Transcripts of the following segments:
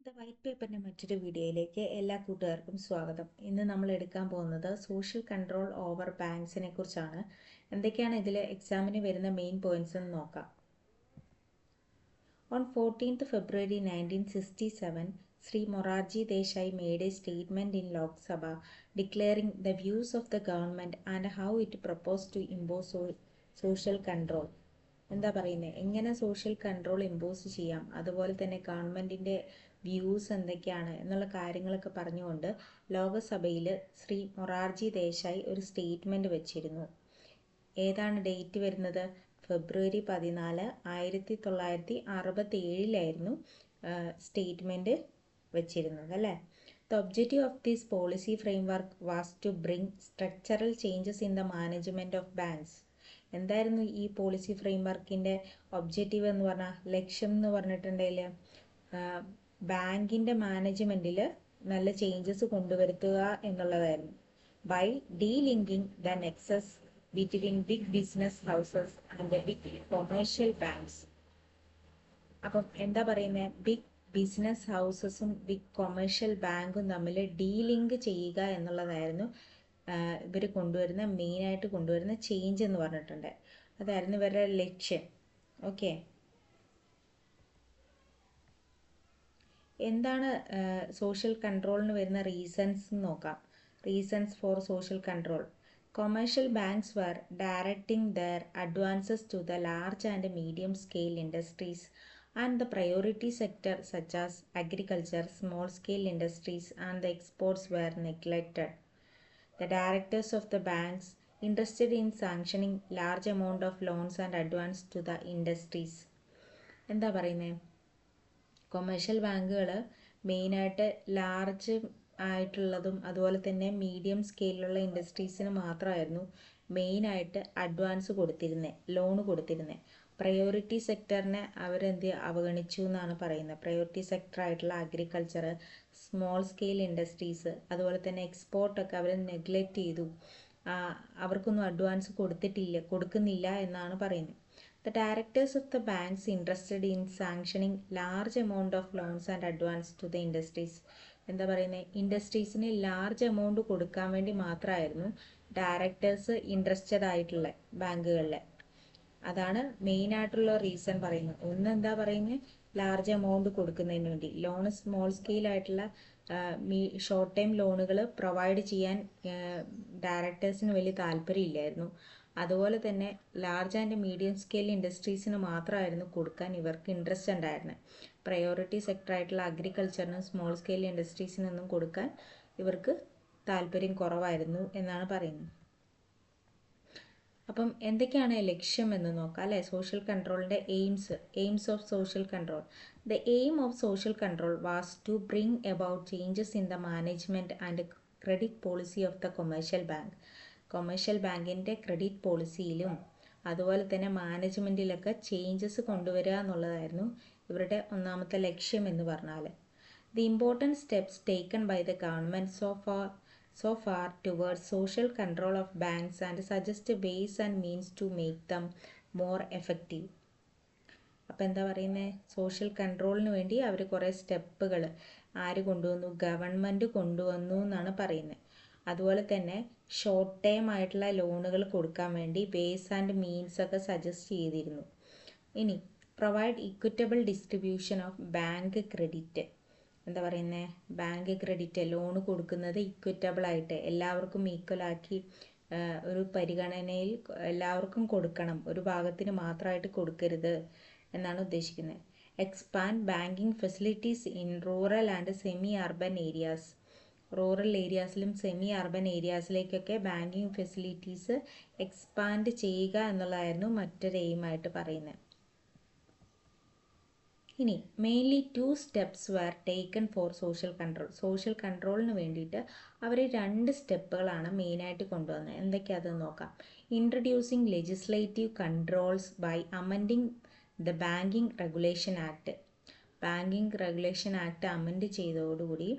The white പേപ്പറിൻ്റെ മറ്റൊരു വീഡിയോയിലേക്ക് എല്ലാ കൂട്ടുകാർക്കും സ്വാഗതം. ഇന്ന് നമ്മൾ എടുക്കാൻ പോകുന്നത് സോഷ്യൽ കൺട്രോൾ ഓവർ ബാങ്ക്സിനെ കുറിച്ചാണ്. എന്തൊക്കെയാണ് ഇതിൽ എക്സാമിന് വരുന്ന മെയിൻ പോയിന്റ്സ് എന്ന് നോക്കാം. On 14th February 1967, Sri Morarji Desai made a statement in Lok Sabha declaring the views of the government and how it proposed to impose social control. എന്താ പറയുന്നത്, എങ്ങനെ സോഷ്യൽ കൺട്രോൾ ഇമ്പോസ് ചെയ്യാം, അതുപോലെ തന്നെ ഗവൺമെൻറ്റിൻ്റെ views എന്തൊക്കെയാണ് എന്നുള്ള കാര്യങ്ങളൊക്കെ പറഞ്ഞുകൊണ്ട് ലോകസഭയിൽ ശ്രീ മൊറാർജി ദേശായി ഒരു സ്റ്റേറ്റ്മെൻറ്റ് വെച്ചിരുന്നു. ഏതാണ് ഡേറ്റ് വരുന്നത്? ഫെബ്രുവരി 14, 1967 സ്റ്റേറ്റ്മെൻറ്റ് വെച്ചിരുന്നത് അല്ലേ. The objective of this policy framework was to bring structural changes in the management of banks. എന്തായിരുന്നു ഈ പോളിസി ഫ്രെയിംവർക്കിൻ്റെ ഒബ്ജക്റ്റീവ് എന്ന് പറഞ്ഞാൽ, ലക്ഷ്യം എന്ന് പറഞ്ഞിട്ടുണ്ടെങ്കിൽ ബാങ്കിൻ്റെ മാനേജ്മെൻറ്റിൽ നല്ല ചേഞ്ചസ് കൊണ്ടുവരുത്തുക എന്നുള്ളതായിരുന്നു. By delinking the nexus between big business houses and big commercial banks. അപ്പം എന്താ പറയുന്നത്, ബിഗ് ബിസിനസ് ഹൗസസും ബിഗ് കൊമേഴ്ഷ്യൽ ബാങ്കും തമ്മിൽ ഡീലിങ്ക് ചെയ്യുക എന്നുള്ളതായിരുന്നു ഇവർ മെയിനായിട്ട് കൊണ്ടുവരുന്ന ചേഞ്ച് എന്ന് പറഞ്ഞിട്ടുണ്ട്. അതായിരുന്നു ഇവരുടെ ലക്ഷ്യം. ഓക്കെ, എന്താണ് സോഷ്യൽ കൺട്രോളിന് വരുന്ന റീസൺസ് നോക്കാം. Reasons for social control. Commercial banks were directing their advances to the large and medium scale industries and the priority sector such as agriculture, small scale industries and the exports were neglected. The directors of the banks interested in sanctioning large amount of loans and advance to the industries. എന്താ പറയുന്നത്, commercial ബാങ്കുകൾ മെയിനായിട്ട് large ആയിട്ടുള്ളതും അതുപോലെ തന്നെ medium സ്കെയിലുള്ള ഇൻഡസ്ട്രീസിന് മാത്രമായിരുന്നു മെയിനായിട്ട് advance കൊടുത്തിരുന്നത്, ലോണ് കൊടുത്തിരുന്നത്. പ്രയോറിറ്റി സെക്ടറിനെ അവഗണിച്ചു എന്നാണ് പറയുന്നത്. പ്രയോറിറ്റി സെക്ടറായിട്ടുള്ള അഗ്രികൾച്ചർ, സ്മോൾ സ്കെയിൽ ഇൻഡസ്ട്രീസ്, അതുപോലെ തന്നെ എക്സ്പോർട്ടൊക്കെ അവർ നെഗ്ലക്റ്റ് ചെയ്തു. അവർക്കൊന്നും അഡ്വാൻസ് കൊടുക്കുന്നില്ല എന്നാണ് പറയുന്നത്. The directors of the banks interested in sanctioning large amount of loans and advance to the industries. എന്താ പറയുന്നത്, ഇൻഡസ്ട്രീസിന് ലാർജ് എമൗണ്ട് കൊടുക്കാൻ വേണ്ടി മാത്രമായിരുന്നു ഡയറക്ടേഴ്സ് ഇൻട്രസ്റ്റഡ് ആയിട്ടുള്ള ബാങ്കുകളിൽ. അതാണ് മെയിനായിട്ടുള്ള റീസൺ പറയുന്നത്. ഒന്ന് എന്താ പറയുന്നത്, ലാർജ് എമൗണ്ട് കൊടുക്കുന്നതിന് വേണ്ടി ലോൺ, സ്മോൾ സ്കെയിൽ ആയിട്ടുള്ള ഷോർട്ട് ടൈം ലോണുകൾ പ്രൊവൈഡ് ചെയ്യാൻ ഡയറക്ടേഴ്സിന് വലിയ താല്പര്യമില്ലായിരുന്നു. അതുപോലെ തന്നെ ലാർജ് ആൻഡ് മീഡിയം സ്കെയിൽ ഇൻഡസ്ട്രീസിന് മാത്രമായിരുന്നു കൊടുക്കാൻ ഇവർക്ക് ഇൻട്രസ്റ്റ് ഉണ്ടായിരുന്നത്. പ്രയോറിറ്റി സെക്ടറായിട്ടുള്ള അഗ്രികൾച്ചറിനും സ്മോൾ സ്കെയിൽ ഇൻഡസ്ട്രീസിനൊന്നും കൊടുക്കാൻ ഇവർക്ക് താല്പര്യം കുറവായിരുന്നു എന്നാണ് പറയുന്നത്. അപ്പം എന്തൊക്കെയാണ് ലക്ഷ്യം എന്ന് നോക്കാം അല്ലേ. സോഷ്യൽ കൺട്രോളിൻ്റെ aims of social control. The aim of social control was to bring about changes in the management and credit policy of the commercial bank. Commercial ബാങ്കിൻ്റെ ക്രെഡിറ്റ് പോളിസിയിലും അതുപോലെ തന്നെ മാനേജ്മെൻറ്റിലൊക്കെ ചേഞ്ചസ് കൊണ്ടുവരിക എന്നുള്ളതായിരുന്നു ഇവരുടെ ഒന്നാമത്തെ ലക്ഷ്യം എന്ന് പറഞ്ഞാൽ. The important steps taken by the government so far towards social control of banks and suggest ways and means to make them more effective. അപ്പോൾ എന്താ പറയുന്നത്, സോഷ്യൽ കൺട്രോളിന് വേണ്ടി അവർ കുറേ സ്റ്റെപ്പുകൾ കൊണ്ടുവന്നു, ഗവൺമെൻറ് കൊണ്ടുവന്നു എന്നാണ് പറയുന്നത്. അതുപോലെ തന്നെ ഷോർട്ട് ടൈം ആയിട്ടുള്ള ലോണുകൾ കൊടുക്കാൻ വേണ്ടി വേസ് ആൻഡ് മീൻസ് ഒക്കെ സജസ്റ്റ് ചെയ്തിരുന്നു. ഇനി provide equitable distribution of bank credit. എന്താ പറയുന്നത്, ബാങ്ക് ക്രെഡിറ്റ് ലോൺ കൊടുക്കുന്നത് ഇക്വിറ്റബിൾ ആയിട്ട് എല്ലാവർക്കും ഈക്വലാക്കി ഒരു പരിഗണനയിൽ എല്ലാവർക്കും കൊടുക്കണം, ഒരു ഭാഗത്തിന് മാത്രമായിട്ട് കൊടുക്കരുത് എന്നാണ് ഉദ്ദേശിക്കുന്നത്. Expand banking facilities in rural and semi urban areas. Rural ഏരിയാസിലും സെമി അർബൻ ഏരിയാസിലേക്കൊക്കെ ബാങ്കിങ് ഫെസിലിറ്റീസ് എക്സ്പാൻഡ് ചെയ്യുക എന്നുള്ളതായിരുന്നു മറ്റൊരു എയിമായിട്ട് പറയുന്നത്. ഇനി mainly 2 steps were taken for social control. Social കൺട്രോളിന് വേണ്ടിയിട്ട് അവർ 2 സ്റ്റെപ്പുകളാണ് മെയിനായിട്ട് കൊണ്ടുവന്നത്. എന്തൊക്കെയാണെന്ന് നോക്കാം. Introducing legislative controls by amending the banking regulation act. Banking regulation act amend ചെയ്തതോടുകൂടി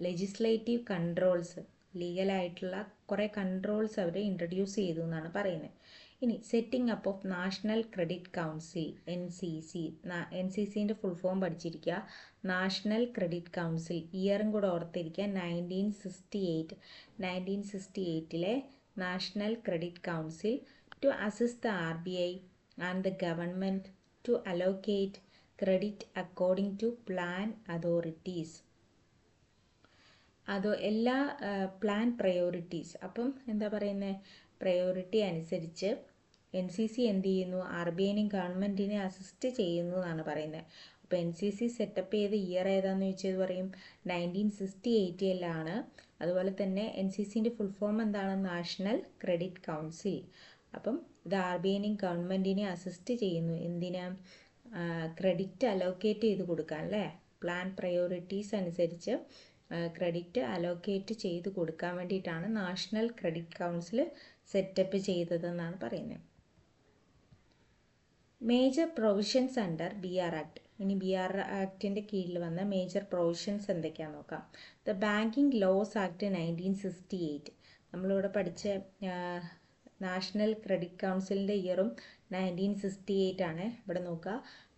ലെജിസ്ലേറ്റീവ് കൺട്രോൾസ്, ലീഗലായിട്ടുള്ള കുറേ കൺട്രോൾസ് അവർ ഇൻട്രൊഡ്യൂസ് ചെയ്തു എന്നാണ് പറയുന്നത്. ഇനി setting up of national credit council NCC. NCCൻ്റെ ഫുൾ ഫോം പഠിച്ചിരിക്കുക. നാഷണൽ ക്രെഡിറ്റ് കൗൺസിൽ, ഇയറും കൂടെ ഓർത്തിരിക്കുക. 1968 national credit council to assist the RBI and the government to allocate credit according to plan authorities. എല്ലാ പ്ലാൻ പ്രയോറിറ്റീസ്. അപ്പം എന്താ പറയുന്നത്, priority അനുസരിച്ച് NCC എന്ത് ചെയ്യുന്നു, RBIനെയും ഗവൺമെൻറ്റിനെ അസിസ്റ്റ് ചെയ്യുന്നു എന്നാണ് പറയുന്നത്. അപ്പോൾ NCC സെറ്റപ്പ് ചെയ്ത ഇയർ ഏതാണെന്ന് ചോദിച്ചത് പറയും 1968 അതുപോലെ തന്നെ NCCൻ്റെ ഫുൾ ഫോം എന്താണ്, നാഷണൽ ക്രെഡിറ്റ് കൗൺസിൽ. അപ്പം ഇത് RBIനെയും ഗവൺമെൻറ്റിനെ അസിസ്റ്റ് ചെയ്യുന്നു. എന്തിനാ, ക്രെഡിറ്റ് അലോക്കേറ്റ് ചെയ്ത് കൊടുക്കാൻ അല്ലേ, പ്ലാൻ പ്രയോറിറ്റീസ് അനുസരിച്ച് ക്രെഡിറ്റ് അലോക്കേറ്റ് ചെയ്ത് കൊടുക്കാൻ വേണ്ടിയിട്ടാണ് നാഷണൽ ക്രെഡിറ്റ് കൗൺസിൽ സെറ്റപ്പ് ചെയ്തതെന്നാണ് പറയുന്നത്. Major provisions under BR act. ഇനി BR ആക്ടിൻ്റെ കീഴിൽ വന്ന മേജർ പ്രൊവിഷൻസ് എന്തൊക്കെയാണെന്ന് നോക്കാം. The banking laws act 1968. നമ്മളിവിടെ പഠിച്ച നാഷണൽ ക്രെഡിറ്റ് കൗൺസിലിൻ്റെ ഇയറും 1968 ആണ്. ഇവിടെ നോക്കുക,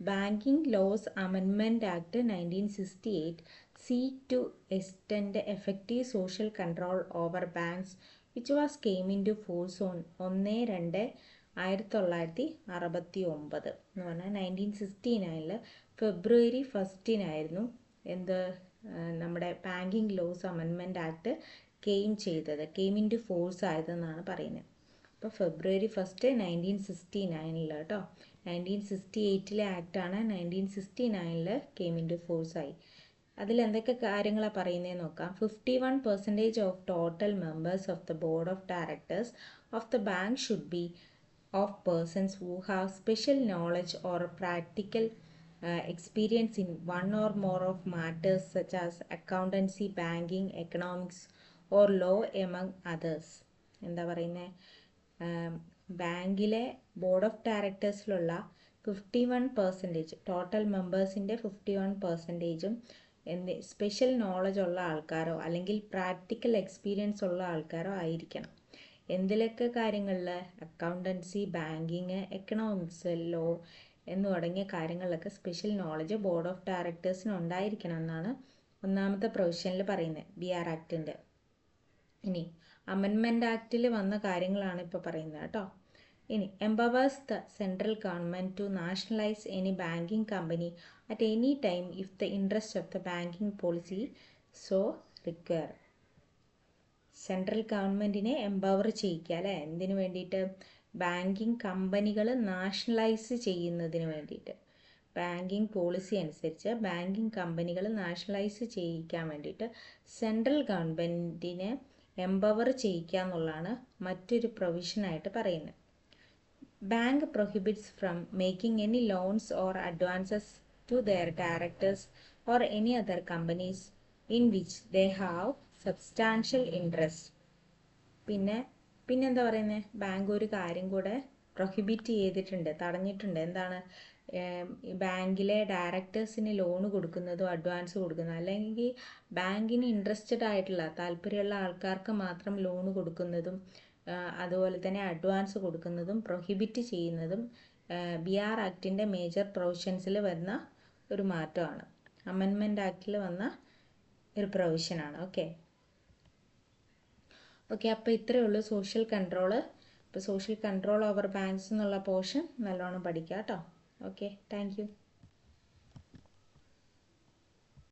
banking laws amendment act 1968 seek to extend effective social control over banks which was came into force on 1/2/1969 എന്ന് പറഞ്ഞാൽ 1969 ഫെബ്രുവരി 1 എന്ത് നമ്മുടെ banking laws amendment act came into ടു ഫോഴ്സ് ആയതെന്നാണ് പറയുന്നത്. അപ്പോൾ ഫെബ്രുവരി 1 1969 കേട്ടോ. 1968 ആക്ടാണ് 1969 കെയിം ഇൻ ടു ഫോഴ്സ് ആയി. അതിലെന്തൊക്കെ കാര്യങ്ങളാണ് പറയുന്നതെന്ന് നോക്കാം. 51% of total members of the board of directors of the bank should be of persons who have special knowledge or practical experience in one or more of matters such as accountancy, banking, economics or law among others. എന്താ പറയുന്നത്, ബാങ്കിലെ board of ഡയറക്ടേഴ്സിലുള്ള 51% total മെമ്പേഴ്സിൻ്റെ 51%ഉം special knowledge ഉള്ള ആൾക്കാരോ അല്ലെങ്കിൽ practical experience ഉള്ള ആൾക്കാരോ ആയിരിക്കണം. എന്തിലൊക്കെ കാര്യങ്ങളിൽ, അക്കൗണ്ടൻസി, ബാങ്കിങ്, എക്കണോമിക്സ്, ലോ എന്ന് തുടങ്ങിയ കാര്യങ്ങളിലൊക്കെ സ്പെഷ്യൽ നോളജ് ബോർഡ് ഓഫ് ഡയറക്ടേഴ്സിന് ഉണ്ടായിരിക്കണം എന്നാണ് ഒന്നാമത്തെ പ്രൊവിഷനിൽ പറയുന്നത് BR ആക്ടിൻ്റെ. ഇനി അമെൻമെൻറ്റ് ആക്റ്റിൽ വന്ന കാര്യങ്ങളാണ് ഇപ്പോൾ പറയുന്നത് കേട്ടോ. ഇനി empowers the central government to nationalise any banking company at any time if the interest of the banking policy so require. Central ഗവൺമെൻറ്റിനെ എംപവർ ചെയ്യിക്കുക അല്ലേ, എന്തിനു വേണ്ടിയിട്ട്, ബാങ്കിങ് കമ്പനികൾ നാഷണലൈസ് ചെയ്യുന്നതിന് വേണ്ടിയിട്ട്. ബാങ്കിങ് പോളിസി അനുസരിച്ച് ബാങ്കിങ് കമ്പനികൾ നാഷണലൈസ് ചെയ്യിക്കാൻ വേണ്ടിയിട്ട് സെൻട്രൽ ഗവൺമെൻറ്റിനെ എംപവർ ചെയ്യിക്കുക എന്നുള്ളതാണ് മറ്റൊരു പ്രൊവിഷനായിട്ട് പറയുന്നത്. Bank prohibits from making any loans or advances to their directors or any other companies in which they have substantial interest. പിന്നെന്താ പറയുന്നത്, ബാങ്ക് ഒരു കാര്യം കൂടെ പ്രൊഹിബിറ്റ് ചെയ്തിട്ടുണ്ട്, തടഞ്ഞിട്ടുണ്ട്. എന്താണ്, ബാങ്കിലെ ഡയറക്ടേഴ്സിന് ലോൺ കൊടുക്കുന്നതും അഡ്വാൻസ് കൊടുക്കുന്നതും അല്ലെങ്കിൽ ബാങ്കിന് ഇൻട്രസ്റ്റഡ് ആയിട്ടുള്ള താല്പര്യമുള്ള ആൾക്കാർക്ക് മാത്രം ലോൺ കൊടുക്കുന്നതും അതുപോലെ തന്നെ അഡ്വാൻസ് കൊടുക്കുന്നതും പ്രൊഹിബിറ്റ് ചെയ്യുന്നതും BR ആക്ടിൻ്റെ മേജർ പ്രൊവിഷൻസിൽ വരുന്ന ഒരു മാറ്റമാണ്. അമെൻമെൻറ്റ് ആക്ടിൽ വന്ന ഒരു പ്രൊവിഷനാണ്. ഓക്കെ, അപ്പോൾ ഇത്രയേ ഉള്ളൂ സോഷ്യൽ കൺട്രോള്. ഇപ്പോൾ സോഷ്യൽ കൺട്രോൾ ഓവർ ബാങ്ക്സ് എന്നുള്ള പോർഷൻ നല്ലോണം പഠിക്കുക കേട്ടോ. Okay, thank you.